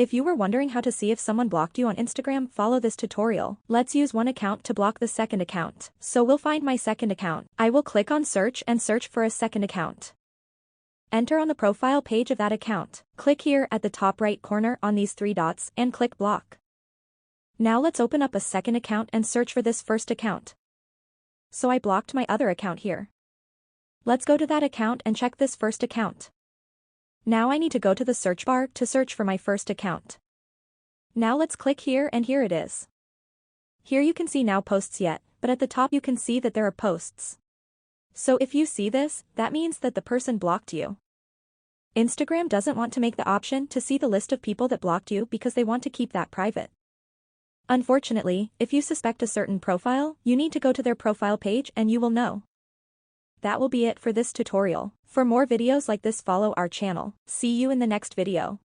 If you were wondering how to see if someone blocked you on Instagram, follow this tutorial. Let's use one account to block the second account. So we'll find my second account. I will click on search and search for a second account. Enter on the profile page of that account. Click here at the top right corner on these three dots and click block. Now let's open up a second account and search for this first account. So I blocked my other account here. Let's go to that account and check this first account. Now I need to go to the search bar to search for my first account. Now let's click here and here it is. Here you can see now posts yet, but at the top you can see that there are posts. So if you see this, that means that the person blocked you. Instagram doesn't want to make the option to see the list of people that blocked you because they want to keep that private. Unfortunately, if you suspect a certain profile, you need to go to their profile page and you will know. That will be it for this tutorial. For more videos like this, follow our channel. See you in the next video.